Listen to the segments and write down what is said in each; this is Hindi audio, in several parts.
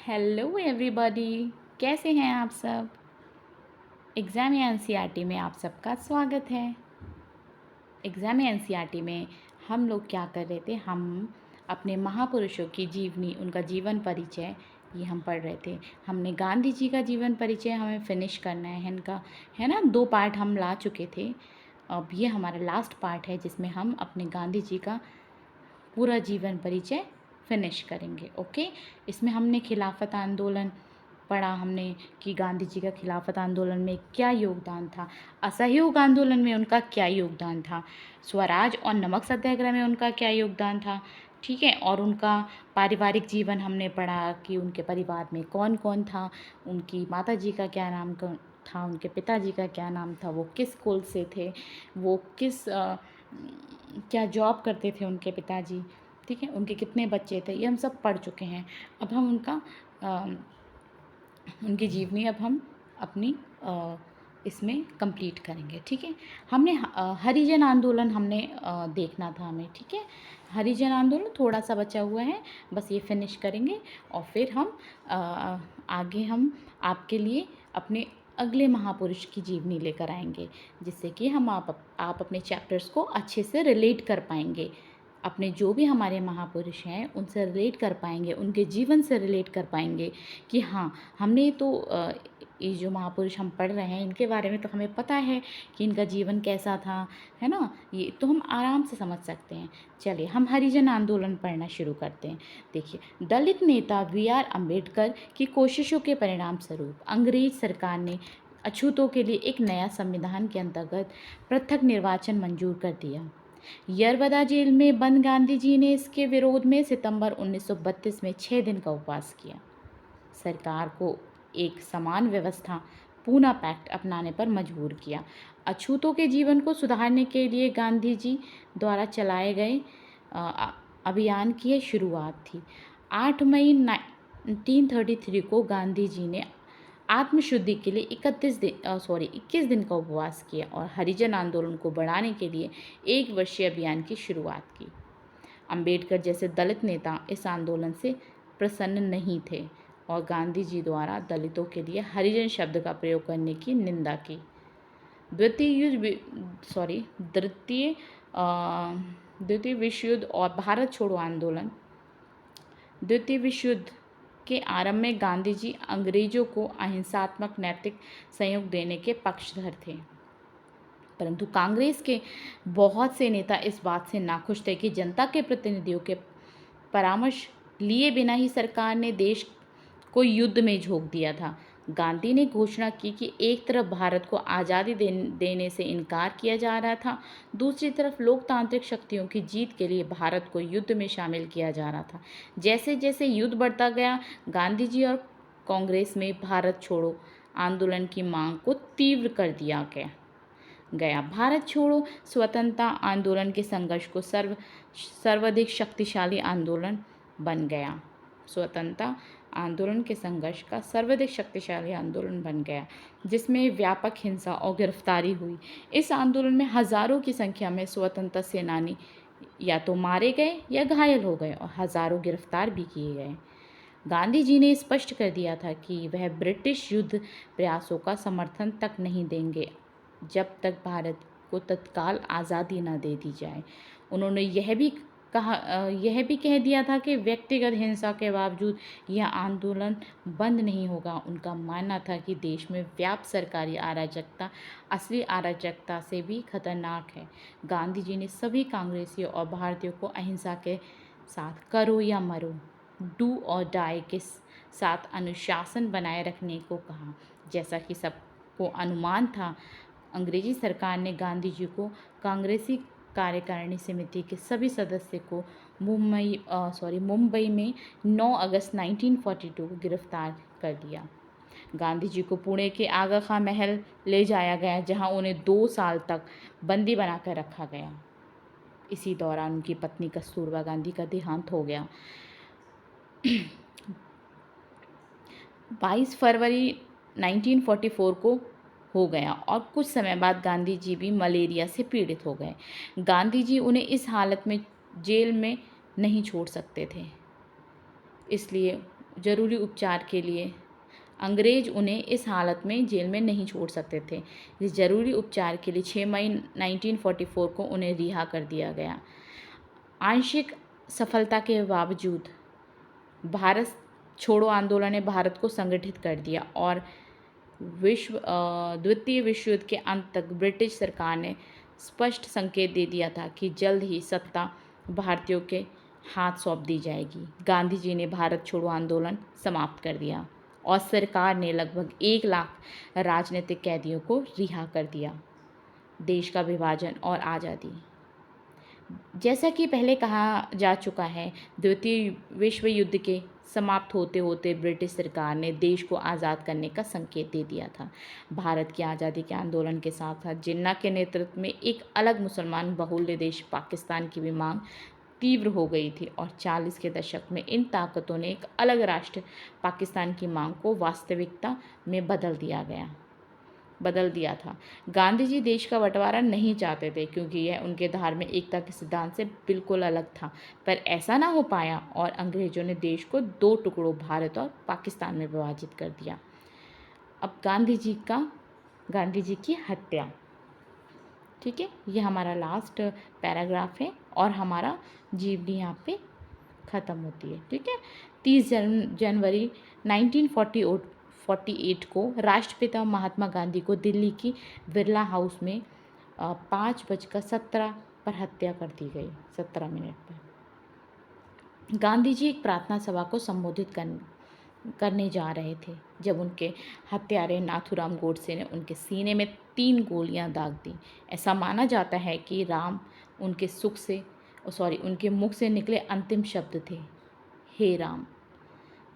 हेलो एवरीबॉडी, कैसे हैं आप सब। एग्ज़ाम या एनसीईआरटी में आप सबका स्वागत है। एग्ज़ाम या एनसीईआरटी में हम लोग क्या कर रहे थे, हम अपने महापुरुषों की जीवनी, उनका जीवन परिचय ये हम पढ़ रहे थे। हमने गांधी जी का जीवन परिचय हमें फिनिश करना है, इनका है ना। 2 पार्ट हम ला चुके थे। अब ये हमारा लास्ट पार्ट है जिसमें हम अपने गांधी जी का पूरा जीवन परिचय फिनिश करेंगे। ओके, इसमें हमने खिलाफत आंदोलन पढ़ा, हमने कि गांधी जी का खिलाफत आंदोलन में क्या योगदान था, असहयोग आंदोलन में उनका क्या योगदान था, स्वराज और नमक सत्याग्रह में उनका क्या योगदान था, ठीक है। और उनका पारिवारिक जीवन हमने पढ़ा कि उनके परिवार में कौन कौन था, उनकी माता जी का क्या नाम था, उनके पिताजी का क्या नाम था, वो किस कुल से थे, वो किस क्या जॉब करते थे उनके पिताजी, ठीक है, उनके कितने बच्चे थे, ये हम सब पढ़ चुके हैं। अब हम उनकी जीवनी अब हम अपनी इसमें कंप्लीट करेंगे, ठीक है। हमने हरिजन आंदोलन हमने देखना था हमें, ठीक है। हरिजन आंदोलन थोड़ा सा बचा हुआ है, बस ये फिनिश करेंगे और फिर हम आगे हम आपके लिए अपने अगले महापुरुष की जीवनी लेकर आएंगे, जिससे कि हम आप अपने चैप्टर्स को अच्छे से रिलेट कर पाएंगे, अपने जो भी हमारे महापुरुष हैं उनसे रिलेट कर पाएंगे, उनके जीवन से रिलेट कर पाएंगे कि हाँ, हमने तो ये जो महापुरुष हम पढ़ रहे हैं इनके बारे में तो हमें पता है कि इनका जीवन कैसा था, है ना। ये तो हम आराम से समझ सकते हैं। चलिए हम हरिजन आंदोलन पढ़ना शुरू करते हैं। देखिए, दलित नेता BR अम्बेडकर की कोशिशों के परिणाम स्वरूप अंग्रेज सरकार ने अछूतों के लिए एक नया संविधान के अंतर्गत पृथक निर्वाचन मंजूर कर दिया। यरवदा जेल में बंद गांधी जी ने इसके विरोध में सितंबर 1932 में 6 दिन का उपवास किया। सरकार को एक समान व्यवस्था पूना पैक्ट अपनाने पर मजबूर किया। अछूतों के जीवन को सुधारने के लिए गांधी जी द्वारा चलाए गए अभियान की शुरुआत थी। 8 मई 1933 को गांधी जी ने आत्मशुद्धि के लिए 21 दिन का उपवास किया और हरिजन आंदोलन को बढ़ाने के लिए 1 वर्षीय अभियान की शुरुआत की। अंबेडकर जैसे दलित नेता इस आंदोलन से प्रसन्न नहीं थे और गांधी जी द्वारा दलितों के लिए हरिजन शब्द का प्रयोग करने की निंदा की। द्वितीय विश्व युद्ध और भारत छोड़ो आंदोलन। द्वितीय विश्व युद्ध के आरंभ में गांधी जी अंग्रेजों को अहिंसात्मक नैतिक सहयोग देने के पक्षधर थे, परंतु कांग्रेस के बहुत से नेता इस बात से नाखुश थे कि जनता के प्रतिनिधियों के परामर्श लिए बिना ही सरकार ने देश को युद्ध में झोंक दिया था। गांधी ने घोषणा की कि एक तरफ भारत को आज़ादी देने से इनकार किया जा रहा था, दूसरी तरफ लोकतांत्रिक शक्तियों की जीत के लिए भारत को युद्ध में शामिल किया जा रहा था। जैसे जैसे युद्ध बढ़ता गया, गांधी जी और कांग्रेस में भारत छोड़ो आंदोलन की मांग को तीव्र कर दिया गया। भारत छोड़ो स्वतंत्रता आंदोलन के संघर्ष को सर्वाधिक शक्तिशाली आंदोलन बन गया। स्वतंत्रता आंदोलन के संघर्ष का सर्वाधिक शक्तिशाली आंदोलन बन गया, जिसमें व्यापक हिंसा और गिरफ्तारी हुई। इस आंदोलन में हजारों की संख्या में स्वतंत्रता सेनानी या तो मारे गए या घायल हो गए और हजारों गिरफ्तार भी किए गए। गांधी जी ने स्पष्ट कर दिया था कि वह ब्रिटिश युद्ध प्रयासों का समर्थन तक नहीं देंगे जब तक भारत को तत्काल आज़ादी न दे दी जाए। उन्होंने यह भी कह दिया था कि व्यक्तिगत हिंसा के बावजूद यह आंदोलन बंद नहीं होगा। उनका मानना था कि देश में व्याप्त सरकारी अराजकता असली अराजकता से भी खतरनाक है। गांधी जी ने सभी कांग्रेसियों और भारतीयों को अहिंसा के साथ करो या मरो, डू और डाई के साथ अनुशासन बनाए रखने को कहा। जैसा कि सबको अनुमान था, अंग्रेजी सरकार ने गांधी जी को कांग्रेसी कार्यकारिणी समिति के सभी सदस्य को मुंबई में 9 अगस्त 1942 को गिरफ्तार कर लिया। गांधी जी को पुणे के आगा खां महल ले जाया गया, जहां उन्हें 2 साल तक बंदी बनाकर रखा गया। इसी दौरान उनकी पत्नी कस्तूरबा गांधी का देहांत हो गया। 22 फरवरी 1944 को हो गया और कुछ समय बाद गांधी जी भी मलेरिया से पीड़ित हो गए। गांधी जी उन्हें इस हालत में जेल में नहीं छोड़ सकते थे, इसलिए ज़रूरी उपचार के लिए। अंग्रेज उन्हें इस हालत में जेल में नहीं छोड़ सकते थे। इस ज़रूरी उपचार के लिए 6 मई 1944 को उन्हें रिहा कर दिया गया। आंशिक सफलता के बावजूद भारत छोड़ो आंदोलन ने भारत को संगठित कर दिया और द्वितीय विश्व युद्ध के अंत तक ब्रिटिश सरकार ने स्पष्ट संकेत दे दिया था कि जल्द ही सत्ता भारतीयों के हाथ सौंप दी जाएगी। गांधी जी ने भारत छोड़ो आंदोलन समाप्त कर दिया और सरकार ने लगभग 1 लाख राजनीतिक कैदियों को रिहा कर दिया। देश का विभाजन और आज़ादी। जैसा कि पहले कहा जा चुका है, द्वितीय विश्व युद्ध के समाप्त होते होते ब्रिटिश सरकार ने देश को आज़ाद करने का संकेत दे दिया था। भारत की आज़ादी के आंदोलन के साथ साथ जिन्ना के नेतृत्व में एक अलग मुसलमान बहुल्य देश पाकिस्तान की भी मांग तीव्र हो गई थी और 40 के दशक में इन ताकतों ने एक अलग राष्ट्र पाकिस्तान की मांग को वास्तविकता में बदल दिया था। गांधी जी देश का बंटवारा नहीं चाहते थे क्योंकि यह उनके धार्मिक एकता के सिद्धांत से बिल्कुल अलग था, पर ऐसा ना हो पाया और अंग्रेजों ने देश को 2 टुकड़ों भारत और पाकिस्तान में विभाजित कर दिया। अब गांधी जी की हत्या। ठीक है, ये हमारा लास्ट पैराग्राफ है और हमारा जीवनी यहाँ पे ख़त्म होती है। ठीक है, 30 जनवरी 1948 को राष्ट्रपिता महात्मा गांधी को दिल्ली की बिरला हाउस में 5:17 पर हत्या कर दी गई, 17 मिनट पर। गांधी जी एक प्रार्थना सभा को संबोधित करने जा रहे थे जब उनके हत्यारे नाथूराम गोडसे ने उनके सीने में 3 गोलियां दाग दी। ऐसा माना जाता है कि उनके मुख से निकले अंतिम शब्द थे, हे राम।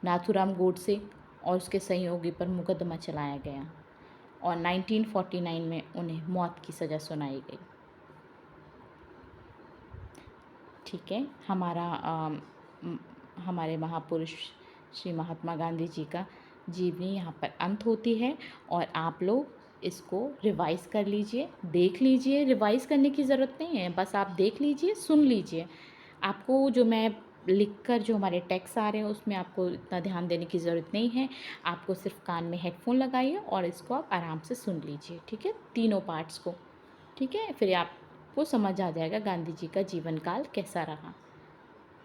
नाथूराम गोडसे और उसके सहयोगी पर मुकदमा चलाया गया और 1949 में उन्हें मौत की सज़ा सुनाई गई। ठीक है, हमारे महापुरुष श्री महात्मा गांधी जी का जीवनी यहाँ पर अंत होती है और आप लोग इसको रिवाइज़ कर लीजिए, देख लीजिए। रिवाइज़ करने की ज़रूरत नहीं है, बस आप देख लीजिए, सुन लीजिए। आपको जो मैं लिखकर जो हमारे टेक्स्ट आ रहे हैं उसमें आपको इतना ध्यान देने की ज़रूरत नहीं है। आपको सिर्फ कान में हेडफोन लगाइए और इसको आप आराम से सुन लीजिए। ठीक है, तीनों पार्ट्स को। ठीक है, फिर आपको समझ आ जाएगा गांधी जी का जीवन काल कैसा रहा,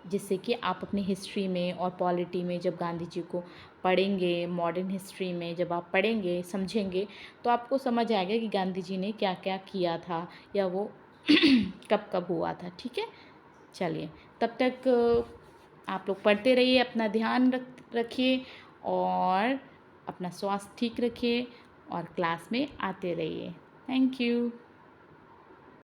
जिससे कि आप अपनी हिस्ट्री में और पॉलिटी में जब गांधी जी को पढ़ेंगे, मॉडर्न हिस्ट्री में जब आप पढ़ेंगे, समझेंगे, तो आपको समझ आएगा कि गांधी जी ने क्या क्या किया था या वो कब कब हुआ था। ठीक है, चलिए, तब तक आप लोग पढ़ते रहिए, अपना ध्यान रखिए और अपना स्वास्थ्य ठीक रखिए और क्लास में आते रहिए। Thank you.